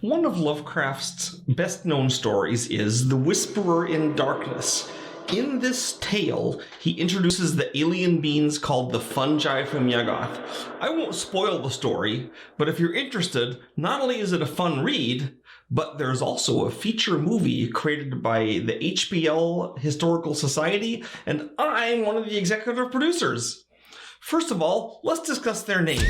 One of Lovecraft's best-known stories is The Whisperer in Darkness. In this tale, he introduces the alien beings called the fungi from Yuggoth. I won't spoil the story, but if you're interested, not only is it a fun read, but there's also a feature movie created by the HBL Historical Society, and I'm one of the executive producers. First of all, let's discuss their name.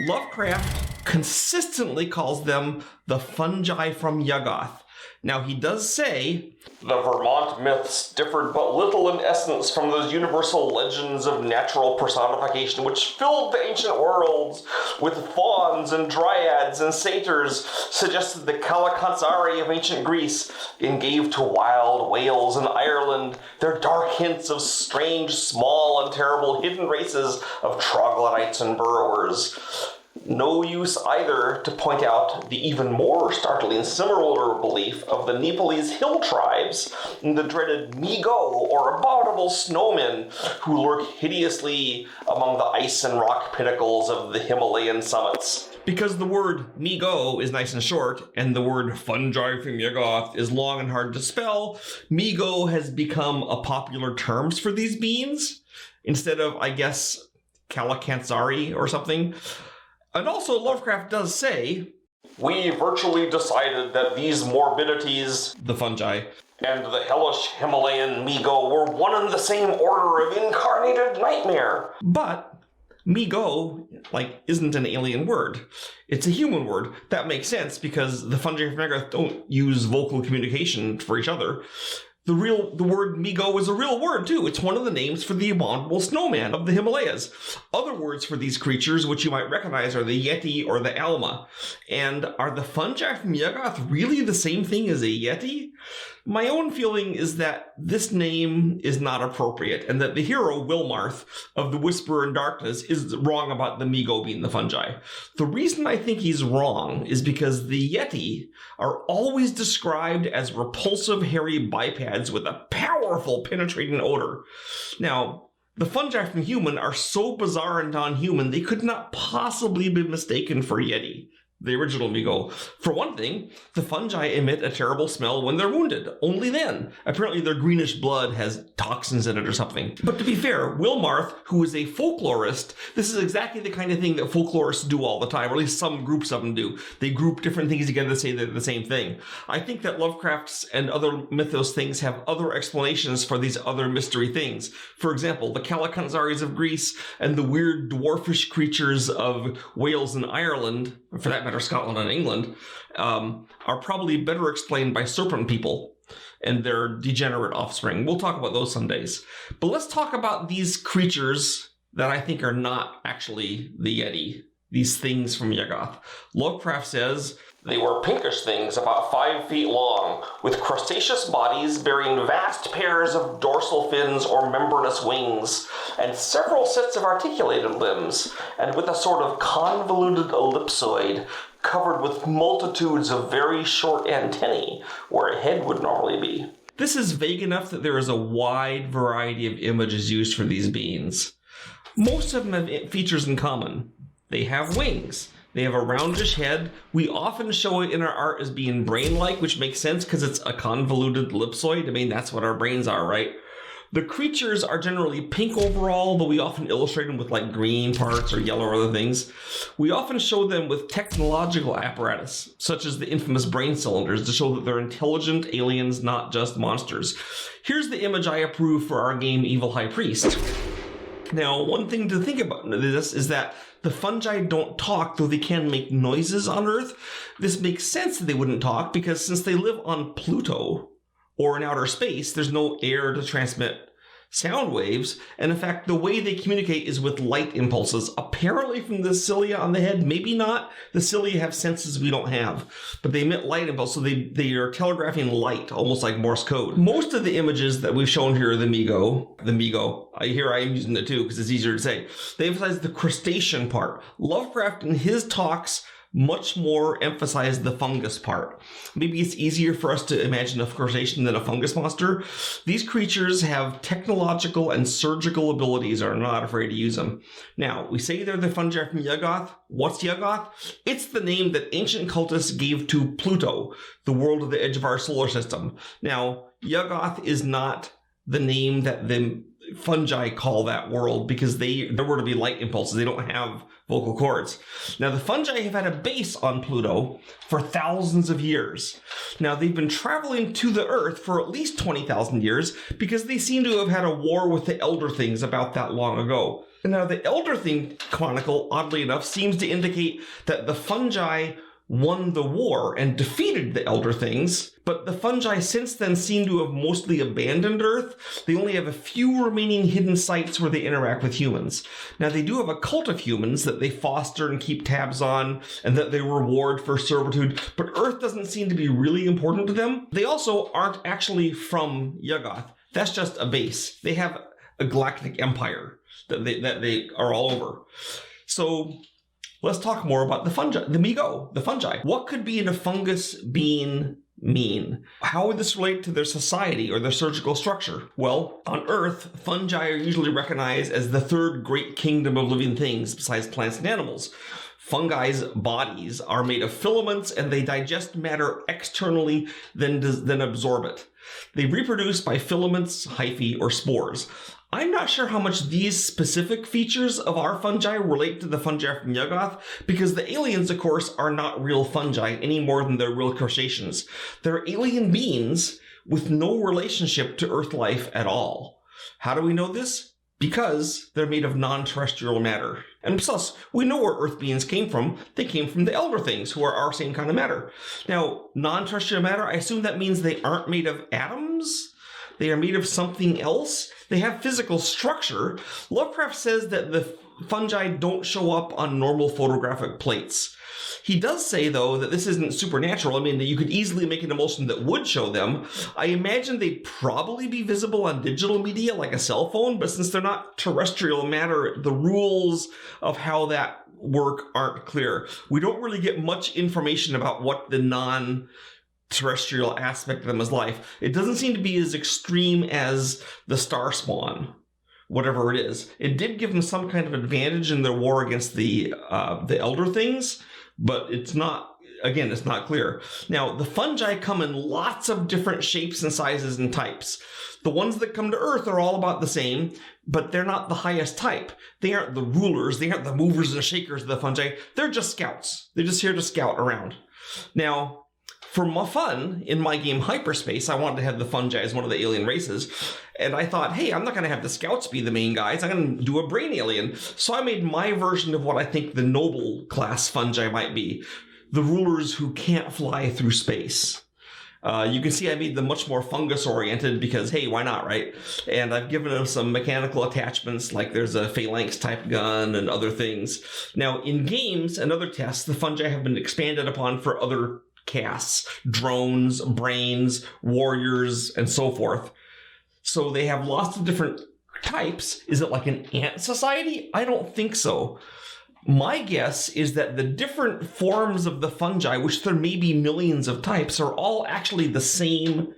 Lovecraft consistently calls them the fungi from Yuggoth. Now, he does say, the Vermont myths differed but little in essence from those universal legends of natural personification which filled the ancient worlds with fauns and dryads and satyrs, suggested the Kalakansari of ancient Greece, and gave to wild Wales and Ireland their dark hints of strange, small, and terrible hidden races of troglodytes and burrowers. No use either to point out the even more startling similar belief of the Nepalese hill tribes and the dreaded Migo, or abominable snowmen, who lurk hideously among the ice and rock pinnacles of the Himalayan summits. Because the word Migo is nice and short, and the word fungi from Yuggoth is long and hard to spell, Migo has become a popular term for these beings, instead of, I guess, Kalakansari or something. And also, Lovecraft does say, we virtually decided that these morbidities, the fungi, and the hellish Himalayan Migo were one and the same order of incarnated nightmare. But Migo, isn't an alien word. It's a human word. That makes sense because the fungi from Yuggoth don't use vocal communication for each other. The word Migo is a real word, too. It's one of the names for the abominable snowman of the Himalayas. Other words for these creatures, which you might recognize, are the Yeti or the Alma. And are the fungi from Yuggoth really the same thing as a Yeti? My own feeling is that this name is not appropriate, and that the hero, Wilmarth, of The Whisperer in Darkness, is wrong about the Migo being the fungi. The reason I think he's wrong is because the Yeti are always described as repulsive, hairy bipeds with a powerful, penetrating odor. Now, the fungi from human are so bizarre and non-human, they could not possibly be mistaken for Yeti, the original Migo. For one thing, the fungi emit a terrible smell when they're wounded. Only then. Apparently their greenish blood has toxins in it or something. But to be fair, Wilmarth, who is a folklorist, this is exactly the kind of thing that folklorists do all the time, or at least some groups of them do. They group different things together to say they're the same thing. I think that Lovecraft's and other mythos things have other explanations for these other mystery things. For example, the Kalakansari of Greece and the weird dwarfish creatures of Wales and Ireland, for that matter, Scotland and England, are probably better explained by serpent people and their degenerate offspring. We'll talk about those some days. But let's talk about these creatures that I think are not actually the Yeti, these things from Yuggoth. Lovecraft says, they were pinkish things about 5 feet long, with crustaceous bodies bearing vast pairs of dorsal fins or membranous wings, and several sets of articulated limbs, and with a sort of convoluted ellipsoid covered with multitudes of very short antennae, where a head would normally be. This is vague enough that there is a wide variety of images used for these beings. Most of them have features in common. They have wings. They have a roundish head. We often show it in our art as being brain-like, which makes sense because it's a convoluted ellipsoid. I mean, that's what our brains are, right? The creatures are generally pink overall, but we often illustrate them with green parts or yellow or other things. We often show them with technological apparatus, such as the infamous brain cylinders, to show that they're intelligent aliens, not just monsters. Here's the image I approve for our game Evil High Priest. Now, one thing to think about this is that the fungi don't talk, though they can make noises on Earth. This makes sense that they wouldn't talk, because since they live on Pluto, or in outer space, there's no air to transmit sound waves, and in fact, the way they communicate is with light impulses, apparently from the cilia on the head, maybe not. The cilia have senses we don't have, but they emit light impulses, so they are telegraphing light, almost like Morse code. Most of the images that we've shown here are the Migo, here I am using it too, because it's easier to say. They emphasize the crustacean part. Lovecraft, in his talks, much more emphasize the fungus part. Maybe it's easier for us to imagine a crustacean than a fungus monster. These creatures have technological and surgical abilities and are not afraid to use them. Now, we say they're the fungi from Yuggoth. What's Yuggoth? It's the name that ancient cultists gave to Pluto, the world at the edge of our solar system. Now, Yuggoth is not the name that the fungi call that world because there were to be light impulses. They don't have vocal cords. Now, the fungi have had a base on Pluto for thousands of years. Now, they've been traveling to the Earth for at least 20,000 years because they seem to have had a war with the Elder Things about that long ago. And now, the Elder Thing Chronicle, oddly enough, seems to indicate that the fungi won the war and defeated the Elder Things, but the fungi since then seem to have mostly abandoned Earth. They only have a few remaining hidden sites where they interact with humans. Now, they do have a cult of humans that they foster and keep tabs on and that they reward for servitude, but Earth doesn't seem to be really important to them. They also aren't actually from Yuggoth. That's just a base. They have a galactic empire that they are all over. So let's talk more about the fungi. The fungi. What could being a fungus being mean? How would this relate to their society or their surgical structure? Well, on Earth, fungi are usually recognized as the third great kingdom of living things besides plants and animals. Fungi's bodies are made of filaments and they digest matter externally, then absorb it. They reproduce by filaments, hyphae, or spores. I'm not sure how much these specific features of our fungi relate to the fungi from Yuggoth, because the aliens, of course, are not real fungi any more than they're real crustaceans. They're alien beings with no relationship to Earth life at all. How do we know this? Because they're made of non-terrestrial matter. And plus, we know where Earth beings came from. They came from the Elder Things, who are our same kind of matter. Now, non-terrestrial matter, I assume that means they aren't made of atoms? They are made of something else? They have physical structure. Lovecraft says that the fungi don't show up on normal photographic plates. He does say, though, that this isn't supernatural. I mean, you could easily make an emulsion that would show them. I imagine they'd probably be visible on digital media like a cell phone, but since they're not terrestrial matter, the rules of how that work aren't clear. We don't really get much information about what the non-terrestrial aspect of them is life. It doesn't seem to be as extreme as the star spawn, whatever it is. It did give them some kind of advantage in their war against the Elder Things, but it's not clear. Now, the fungi come in lots of different shapes and sizes and types. The ones that come to Earth are all about the same, but they're not the highest type. They aren't the rulers. They aren't the movers and shakers of the fungi. They're just scouts. They're just here to scout around. Now, for my fun, in my game Hyperspace, I wanted to have the fungi as one of the alien races. And I thought, hey, I'm not going to have the scouts be the main guys. I'm going to do a brain alien. So I made my version of what I think the noble class fungi might be. The rulers who can't fly through space. You can see I made them much more fungus-oriented because, hey, why not, right? And I've given them some mechanical attachments, like there's a phalanx-type gun and other things. Now, in games and other tests, the fungi have been expanded upon for other casts, drones, brains, warriors, and so forth. So they have lots of different types. Is it like an ant society? I don't think so. My guess is that the different forms of the fungi, which there may be millions of types, are all actually the same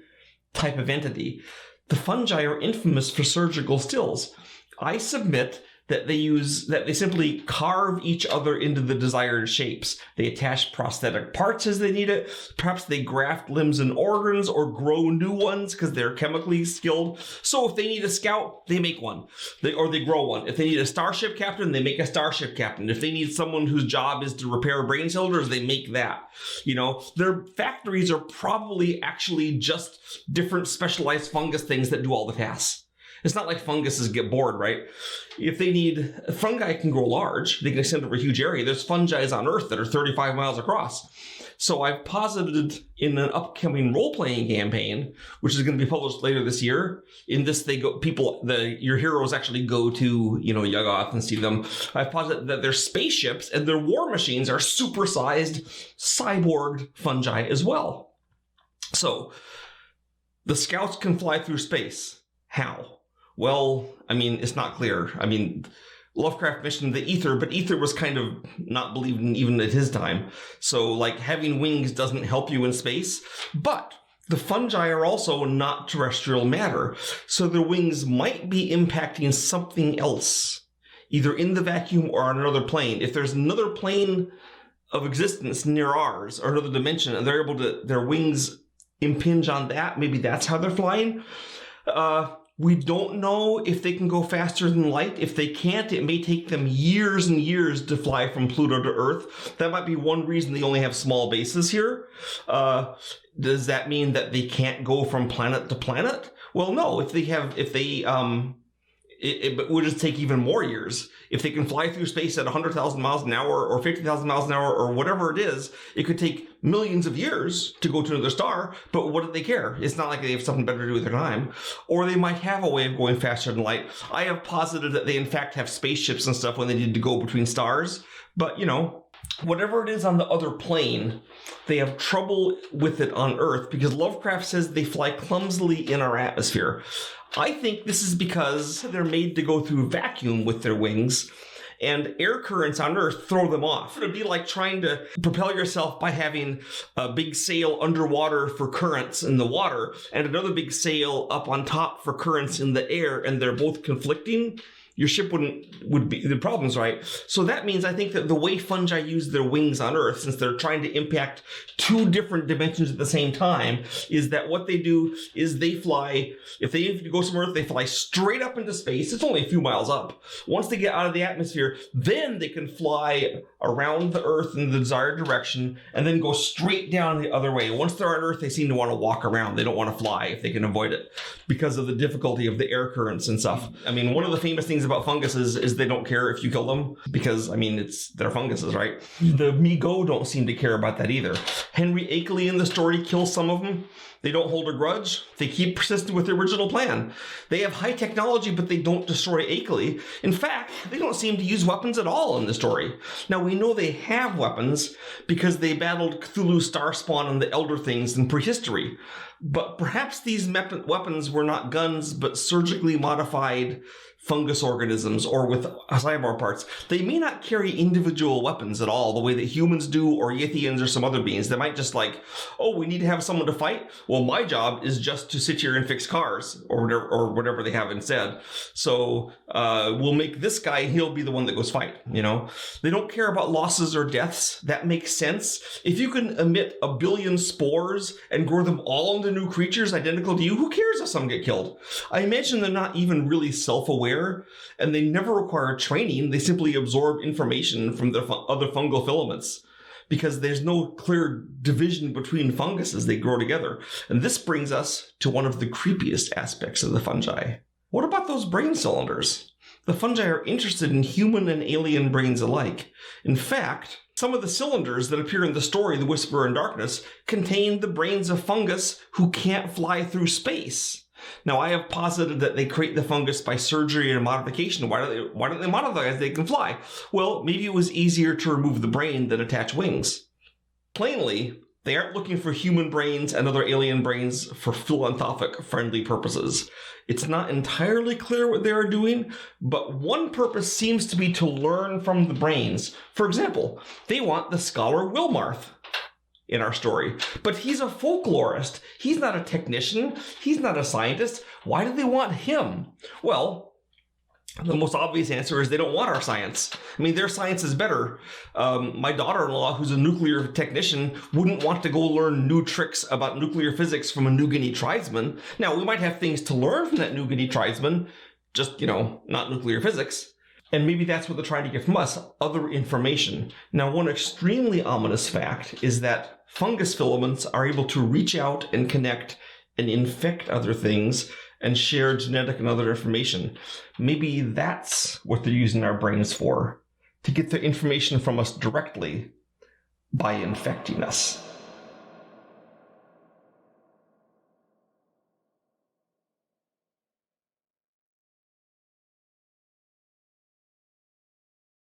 type of entity. The fungi are infamous for surgical stills. I submit that they simply carve each other into the desired shapes. They attach prosthetic parts as they need it. Perhaps they graft limbs and organs or grow new ones because they're chemically skilled. So if they need a scout, they make one. They grow one. If they need a starship captain, they make a starship captain. If they need someone whose job is to repair brain cylinders, they make that. You know, their factories are probably actually just different specialized fungus things that do all the tasks. It's not like funguses get bored, right? If they need, fungi can grow large. They can extend over a huge area. There's fungi on Earth that are 35 miles across. So I've posited in an upcoming role-playing campaign, which is going to be published later this year. In this, your heroes actually go to, Yuggoth and see them. I've posited that their spaceships and their war machines are supersized cyborg fungi as well. So the scouts can fly through space. How? Well, it's not clear. Lovecraft mentioned the ether, but ether was kind of not believed in even at his time. So, like, having wings doesn't help you in space. But the fungi are also not terrestrial matter. So their wings might be impacting something else, either in the vacuum or on another plane. If there's another plane of existence near ours, or another dimension, and they're able to, their wings impinge on that, maybe that's how they're flying. We don't know if they can go faster than light. If they can't, it may take them years and years to fly from Pluto to Earth. That might be one reason they only have small bases here. Does that mean that they can't go from planet to planet? Well, no. It would just take even more years. If they can fly through space at 100,000 miles an hour or 50,000 miles an hour or whatever it is, it could take millions of years to go to another star, but what do they care? It's not like they have something better to do with their time. Or they might have a way of going faster than light. I have posited that they in fact have spaceships and stuff when they need to go between stars, but whatever it is on the other plane, they have trouble with it on Earth because Lovecraft says they fly clumsily in our atmosphere. I think this is because they're made to go through vacuum with their wings, and air currents on Earth throw them off. It would be like trying to propel yourself by having a big sail underwater for currents in the water and another big sail up on top for currents in the air, and they're both conflicting. Your ship would be the problems, right? So that means I think that the way fungi use their wings on Earth, since they're trying to impact two different dimensions at the same time, is that what they do is they fly, if they go from Earth, they fly straight up into space. It's only a few miles up. Once they get out of the atmosphere, then they can fly around the Earth in the desired direction and then go straight down the other way. Once they're on Earth, they seem to want to walk around. They don't want to fly if they can avoid it because of the difficulty of the air currents and stuff. I mean, one of the famous things about funguses is they don't care if you kill them because, they're funguses, right? The Mi-Go don't seem to care about that either. Henry Akeley in the story kills some of them. They don't hold a grudge. They keep persistent with the original plan. They have high technology, but they don't destroy Akeley. In fact, they don't seem to use weapons at all in the story. Now, we know they have weapons because they battled Cthulhu, Starspawn, and the Elder Things in prehistory. But perhaps these weapons were not guns, but surgically modified fungus organisms or with cyborg parts. They may not carry individual weapons at all the way that humans do or Yithians or some other beings. They might just we need to have someone to fight. Well, my job is just to sit here and fix cars or whatever they have instead. So we'll make this guy, he'll be the one that goes fight, They don't care about losses or deaths. That makes sense. If you can emit 1 billion spores and grow them all into new creatures identical to you, who cares if some get killed? I imagine they're not even really self-aware, and they never require training. They simply absorb information from the other fungal filaments because there's no clear division between funguses. They grow together. And this brings us to one of the creepiest aspects of the fungi. What about those brain cylinders? The fungi are interested in human and alien brains alike. In fact, some of the cylinders that appear in the story, The Whisperer in Darkness, contain the brains of fungus who can't fly through space. Now, I have posited that they create the fungus by surgery and modification. Why don't they modify it if they can fly? Well, maybe it was easier to remove the brain than attach wings. Plainly, they aren't looking for human brains and other alien brains for philanthropic friendly purposes. It's not entirely clear what they are doing, but one purpose seems to be to learn from the brains. For example, they want the scholar Wilmarth in our story. But he's a folklorist. He's not a technician. He's not a scientist. Why do they want him? Well, the most obvious answer is they don't want our science. Their science is better. My daughter-in-law, who's a nuclear technician, wouldn't want to go learn new tricks about nuclear physics from a New Guinea tribesman. Now, we might have things to learn from that New Guinea tribesman, just, not nuclear physics. And maybe that's what they're trying to get from us, other information. Now, one extremely ominous fact is that fungus filaments are able to reach out and connect and infect other things and share genetic and other information. Maybe that's what they're using our brains for, to get their information from us directly by infecting us.